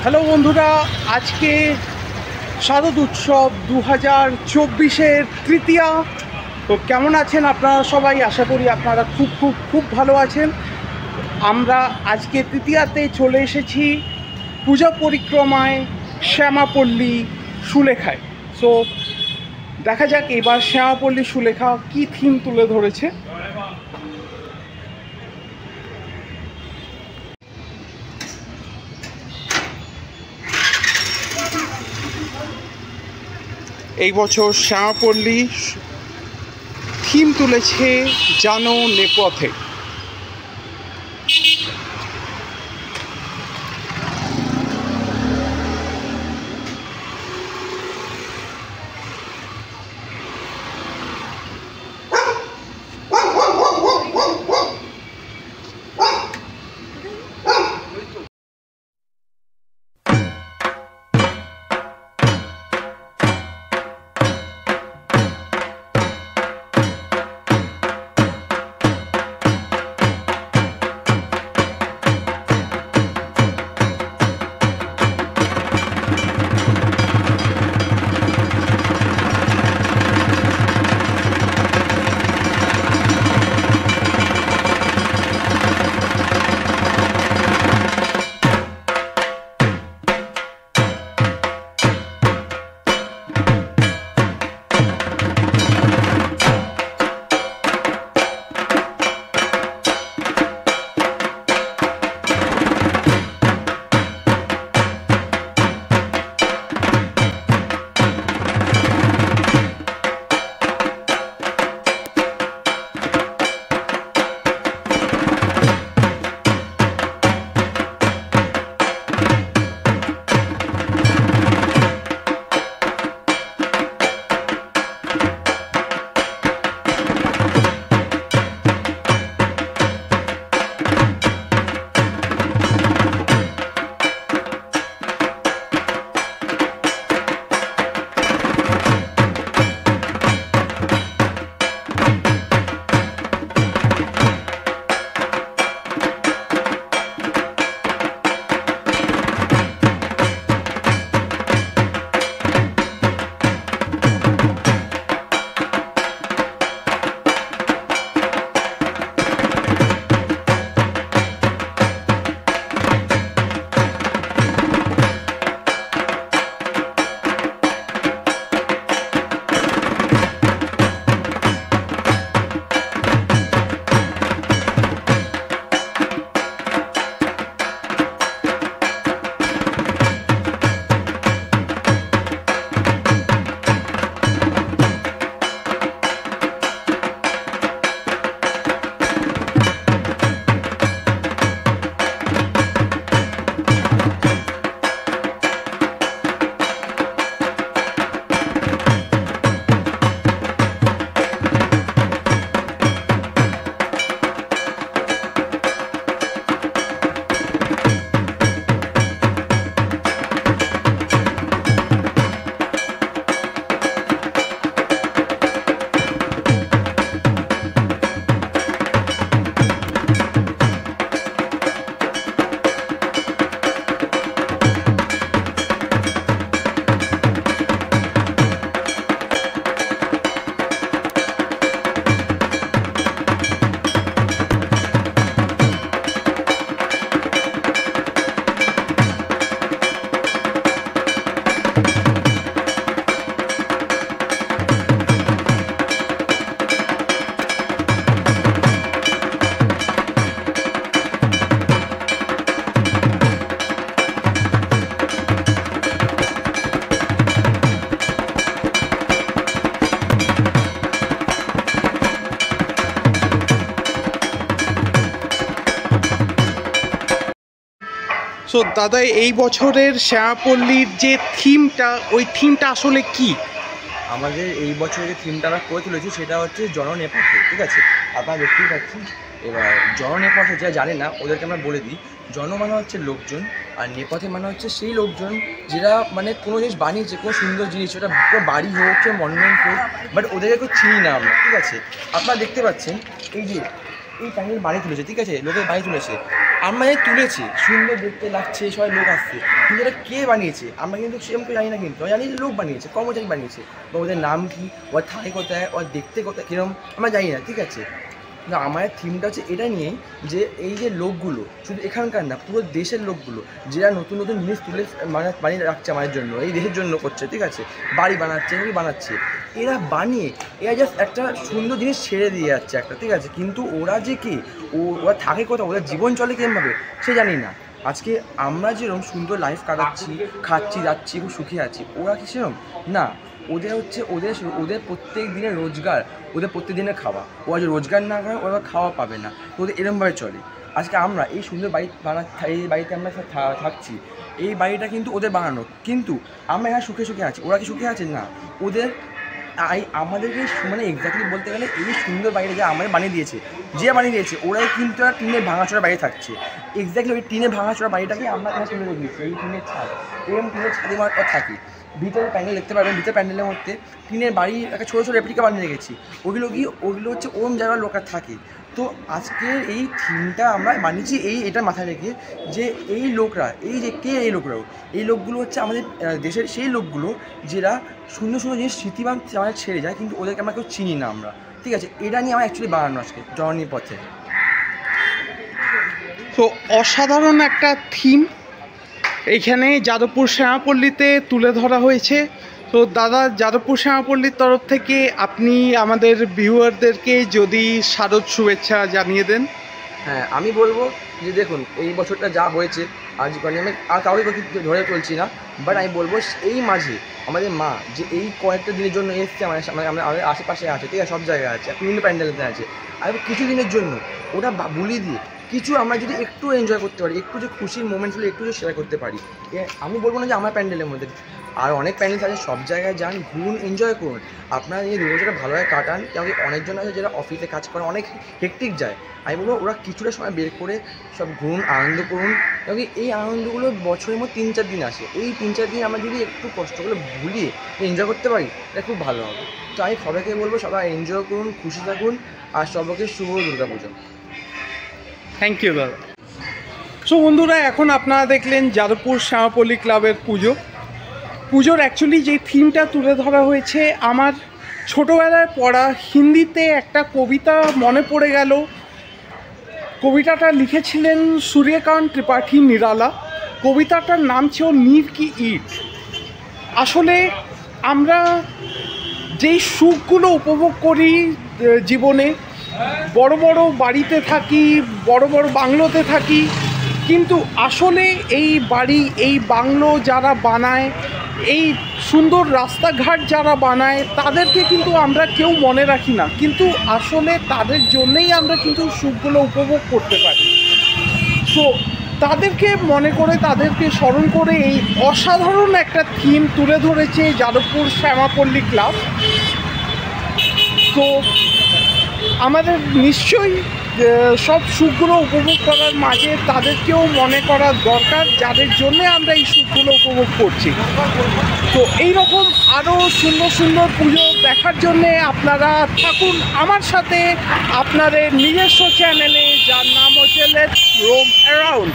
Hello বন্ধুরা, আজকে শারদ উৎসব 2024-এর তৃতীয়া। তো কেমন আছেন আপনারা সবাই? আশা করি আপনারা খুব ভালো আছেন। আমরা আজকে তৃতীয়াতে চলে এসেছি পূজা পরিক্রমায় শ্যামাপল্লী সুলেখায়। সো দেখা যাক এবার শ্যামাপল্লী সুলেখা কী থিম তুলে ধরেছে। এই বছর শ্যামাপল্লী থিম তুলেছে জানো নেপথ্যে। সো দাদা, এই বছরের শ্যামাপল্লীর যে থিমটা, ওই থিমটা আসলে কি? আমাদের এই বছরের যে থিমটা আমরা করে তুলেছি সেটা হচ্ছে জননেপথ্যে। ঠিক আছে, আপনারা দেখতেই পাচ্ছেন। এবার জননেপথ্যে যা জানে না ওদেরকে আমরা বলে দিই, জন মানে হচ্ছে লোকজন, আর নেপথ্যে মানে হচ্ছে সেই লোকজন যারা মানে কোনো জিনিস বানিয়েছে, কোনো সুন্দর জিনিস, ওটা বাড়ি হোক, মনুমেন্ট হোক, বাট ওদেরকে কেউ চিনি না আমরা। ঠিক আছে, আপনারা দেখতে পাচ্ছেন এই যে এই প্যান্ডেল বাড়ি তুলেছে, ঠিক আছে, লোকের বাড়ি তুলেছে। আমরা যে তুলেছি সুন্দর দেখতে লাগছে, সবাই লোক আসছে, কিন্তু এটা কে বানিয়েছে আমরা কিন্তু সেরকম কেউ জানি না, কিন্তু আমরা জানি যে লোক বানিয়েছে, কর্মচারী বানিয়েছে, বা ওদের নাম কি, ওর থাকে কোথায়, ওর দেখতে কোথায় কীরকম আমরা জানি না, ঠিক আছে। না, আমাদের থিমটা হচ্ছে এটা নিয়েই যে এই যে লোকগুলো শুধু এখানকার না, পুরো দেশের লোকগুলো যারা নতুন নতুন জিনিস তুলে বানিয়ে রাখছে আমাদের জন্য, এই দেশের জন্য করছে, ঠিক আছে, বাড়ি বানাচ্ছে, এগুলি বানাচ্ছে, এরা বানিয়ে এরা জাস্ট একটা সুন্দর জিনিস ছেড়ে দিয়ে যাচ্ছে একটা, ঠিক আছে, কিন্তু ওরা যে কি ওরা থাকে কোথাও, ওদের জীবন চলে কেমনভাবে সে জানি না। আজকে আমরা যেরকম সুন্দর লাইফ কাটাচ্ছি, খাচ্ছি যাচ্ছি, খুব সুখী আছি, ওরা কি সেরকম না। ওদের হচ্ছে ওদের প্রত্যেক দিনের রোজগার, ওদের প্রত্যেক দিনের খাওয়া, ওরা যে রোজগার না করে ওরা খাওয়া পাবে না, তো ওদের এরমভাবে চলে। আজকে আমরা এই সুন্দর বাড়ি এই বাড়িতে আমরা থাকছি, এই বাড়িটা কিন্তু ওদের বানানো, কিন্তু আমরা এখানে সুখে সুখে আছি, ওরা কি সুখে আছে না। ওদের আমাদেরকে মানে এক্স্যাক্টলি বলতে গেলে এই সুন্দর বাড়িটা যে আমাদের বানিয়ে দিয়েছে, যে বানিয়ে দিয়েছে, ওরাই কিন্তু আর টিনের ভাঙাচোরা বাড়ি থাকছে, এক্স্যাক্টলি ওই টিনের ভাঙাচোরা বাড়িটাকে আমরা এখানে সুন্দর করে দিয়েছি, এই টিনের ছাদ, এরকম টিনের ছাদে আমরা থাকি। ভিতরে প্যান্ডেল দেখতে পারবেন, ভিতরে প্যান্ডেলের মধ্যে টিনের বাড়ি একটা ছোটো ছোটো রেপ্লিকা বানিয়ে রেখেছি, ওগুলো হচ্ছে ওরম জায়গার লোকের থাকে। তো আজকে এই থিমটা আমরা বানিয়েছি এটা মাথায় রেখে যে এই লোকরা, এই যে কে এই লোকরাও, এই লোকগুলো হচ্ছে আমাদের দেশের সেই লোকগুলো যারা সুন্দর সুন্দর জিনিস স্মৃতিবান আমাদের ছেড়ে যায়, কিন্তু ওদেরকে আমরা কেউ চিনি না আমরা, ঠিক আছে। এটা নিয়ে আমার অ্যাকচুয়ালি বানানো আজকে জননীর পথে। তো অসাধারণ একটা থিম এইখানে যাদবপুর শ্যামাপল্লীতে তুলে ধরা হয়েছে। তো দাদা, যাদবপুর শ্যামাপল্লীর তরফ থেকে আপনি আমাদের ভিউয়ারদেরকে যদি শারদ শুভেচ্ছা জানিয়ে দেন। হ্যাঁ, আমি বলবো যে দেখুন এই বছরটা যা হয়েছে, আজ আমি আর কাউকে ধরে চলছি না, বাট আমি বলবো এই মাঝে আমাদের মা যে এই কয়েকটা দিনের জন্য এসছে আমাদের আশেপাশে আছে, ঠিক আছে, সব জায়গায় আছে, বিভিন্ন প্যান্ডেলতে আছে, আর কিছু দিনের জন্য ওটা বুলি দিয়ে কিছু আমরা যদি একটু এনজয় করতে পারি, একটু যে খুশির মোমেন্টগুলো একটু যে শেয়ার করতে পারি। আমি বলবো না যে আমার প্যান্ডেলের মধ্যে, আর অনেক প্যান্ডেল আছে, সব জায়গায় যান, ঘুরুন, এনজয় করুন, আপনারা এই দুবছরটা ভালোভাবে কাটান। কারণ অনেকজন আছে যারা অফিসে কাজ করে, অনেক হেক্টিক যায়, আমি বলবো ওরা কিছুটা সময় বের করে সব ঘুরুন, আনন্দ করুন, কারণ এই আনন্দগুলো বছরের মধ্যে 3-4 দিন আসে, এই 3-4 দিন আমরা যদি একটু কষ্টগুলো ভুলিয়ে এনজয় করতে পারি, এটা খুব ভালো হবে। তো আমি সবাইকে বলবো সবাই এনজয় করুন, খুশি থাকুন, আর সবাইকে শুভ দুর্গা পুজো। থ্যাংক ইউ দাদা। সো বন্ধুরা, এখন আপনারা দেখলেন যাদবপুর শ্যামাপল্লী ক্লাবের পুজোর অ্যাকচুয়ালি যে থিমটা তুলে ধরা হয়েছে, আমার ছোটোবেলায় পড়া হিন্দিতে একটা কবিতা মনে পড়ে গেল। কবিতাটা লিখেছিলেন সূর্যকান্ত ত্রিপাঠী নিরালা। কবিতাটার নাম ছিল নীর কি ইট। আসলে আমরা যেই সুখগুলো উপভোগ করি জীবনে, বড় বড় বাড়িতে থাকি, বড় বড় বাংলোতে থাকি, কিন্তু আসলে এই বাড়ি, এই বাংলো যারা বানায়, এই সুন্দর রাস্তাঘাট যারা বানায়, তাদেরকে কিন্তু আমরা কেউ মনে রাখি না, কিন্তু আসলে তাদের জন্যেই আমরা কিন্তু সুখগুলো উপভোগ করতে পারি। তো তাদেরকে মনে করে, তাদেরকে স্মরণ করে এই অসাধারণ একটা থিম তুলে ধরেছে যাদবপুর শ্যামাপল্লী ক্লাব। তো আমাদের নিশ্চয়ই সব সুখগুলো উপভোগ করার মাঝে তাদেরকেও মনে করার দরকার, যাদের জন্যে আমরা এই সুখগুলো উপভোগ করছি। তো এইরকম আরও সুন্দর সুন্দর পুজো দেখার জন্যে আপনারা থাকুন আমার সাথে আপনাদের নিজস্ব চ্যানেলে, যার নাম হচ্ছে লেটস রোম অ্যারাউন্ড।